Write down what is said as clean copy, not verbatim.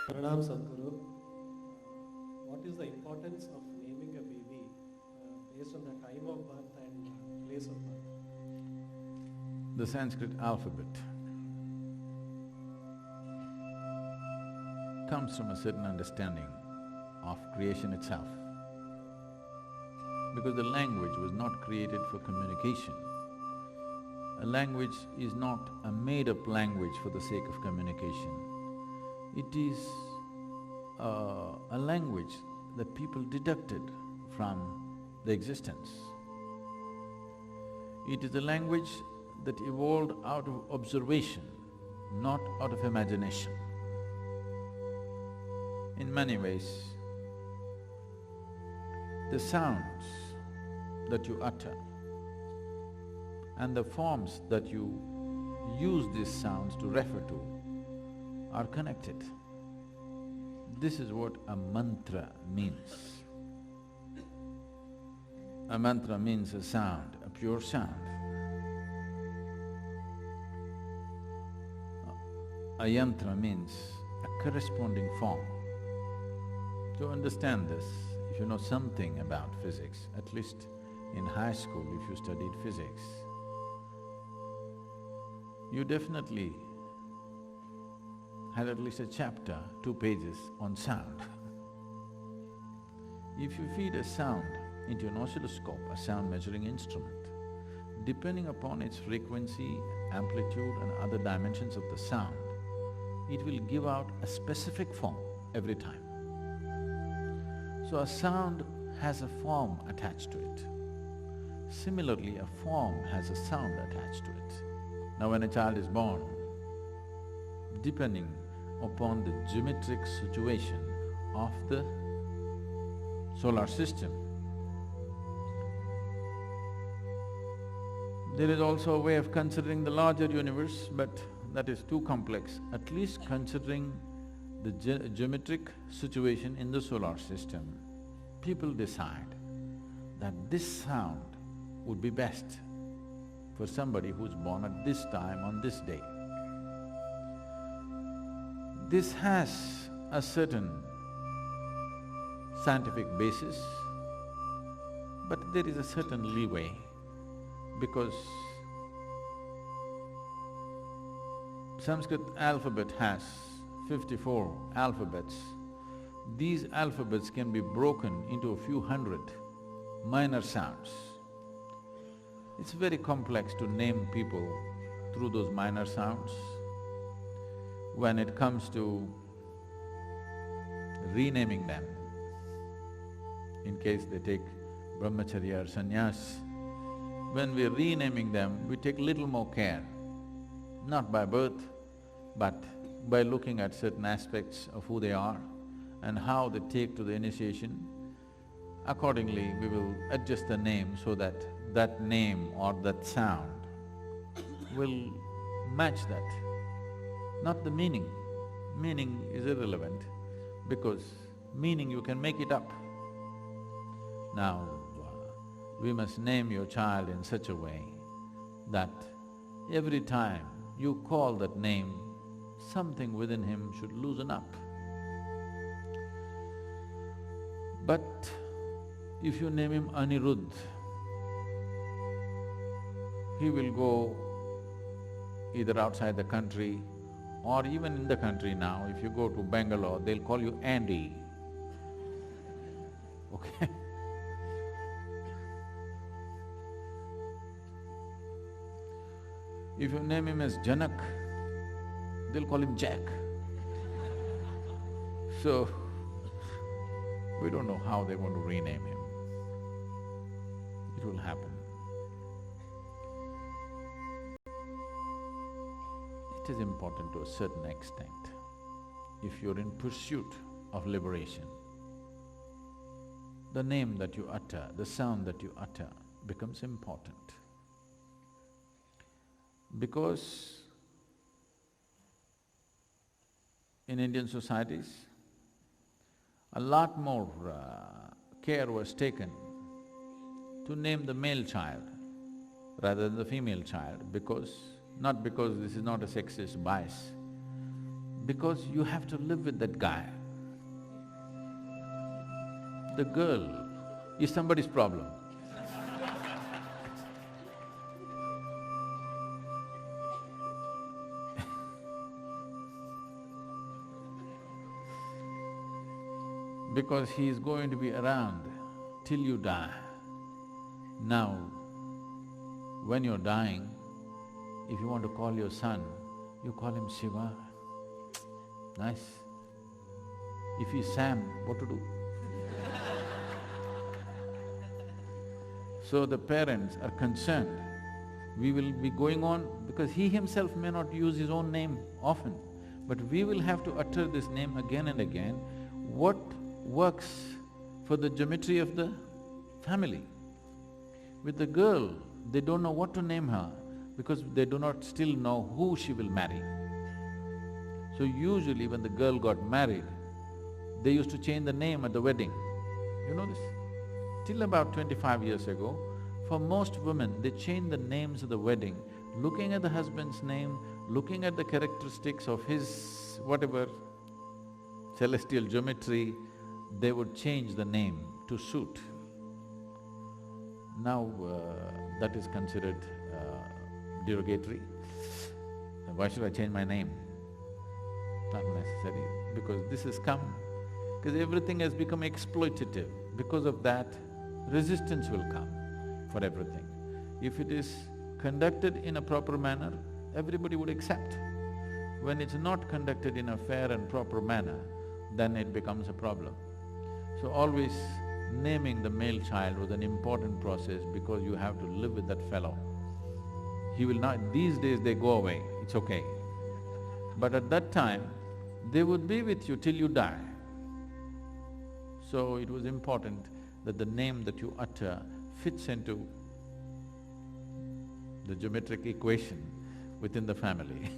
Pranam Sadhguru. What is the importance of naming a baby based on the time of birth and place of birth? The Sanskrit alphabet comes from a certain understanding of creation itself. Because the language was not created for communication. A language is not a made-up language for the sake of communication. It is a language that people deducted from the existence. It is a language that evolved out of observation, not out of imagination. In many ways, the sounds that you utter and the forms that you use these sounds to refer to are connected. This is what a mantra means. A mantra means a sound, a pure sound. A yantra means a corresponding form. To understand this, if you know something about physics, at least in high school if you studied physics, you definitely had at least a chapter, 2 pages on sound. If you feed a sound into an oscilloscope, a sound measuring instrument, depending upon its frequency, amplitude and other dimensions of the sound, it will give out a specific form every time. So a sound has a form attached to it. Similarly, a form has a sound attached to it. Now when a child is born, depending upon the geometric situation of the solar system, there is also a way of considering the larger universe, but that is too complex. At least considering the geometric situation in the solar system, people decide that this sound would be best for somebody who's born at this time on this day. This has a certain scientific basis, but there is a certain leeway because Sanskrit alphabet has 54 alphabets. These alphabets can be broken into a few hundred minor sounds. It's very complex to name people through those minor sounds. When it comes to renaming them, in case they take brahmacharya or sannyas, when we're renaming them, we take little more care, not by birth, but by looking at certain aspects of who they are and how they take to the initiation. Accordingly, we will adjust the name so that that name or that sound will match that, not the meaning. Meaning is irrelevant because meaning you can make it up. Now, we must name your child in such a way that every time you call that name, something within him should loosen up. But if you name him Anirudh, he will go either outside the country or even in the country now. If you go to Bangalore, they'll call you Andy, okay? If you name him as Janak, they'll call him Jack. So, we don't know how they want to rename him. It will happen. It is important to a certain extent. If you're in pursuit of liberation, the name that you utter, the sound that you utter becomes important. Because in Indian societies, a lot more care was taken to name the male child rather than the female child because… not because this is not a sexist bias, because you have to live with that guy. The girl is somebody's problem. Because he is going to be around till you die. Now, when you're dying, if you want to call your son, you call him Shiva. Nice. If he's Sam, what to do? So the parents are concerned. We will be going on, because he himself may not use his own name often, but we will have to utter this name again and again. What works for the geometry of the family? With the girl, they don't know what to name her because they do not still know who she will marry. So usually when the girl got married, they used to change the name at the wedding. You know this? Till about 25 years ago, for most women, they change the names at the wedding, looking at the husband's name, looking at the characteristics of his whatever celestial geometry, they would change the name to suit. Now, that is considered derogatory. Why should I change my name? Not necessary, because this has come, because everything has become exploitative. Because of that, resistance will come for everything. If it is conducted in a proper manner, everybody would accept. When it's not conducted in a fair and proper manner, then it becomes a problem. So always naming the male child was an important process because you have to live with that fellow. He will not… these days they go away, it's okay. But at that time, they would be with you till you die. So it was important that the name that you utter fits into the geometric equation within the family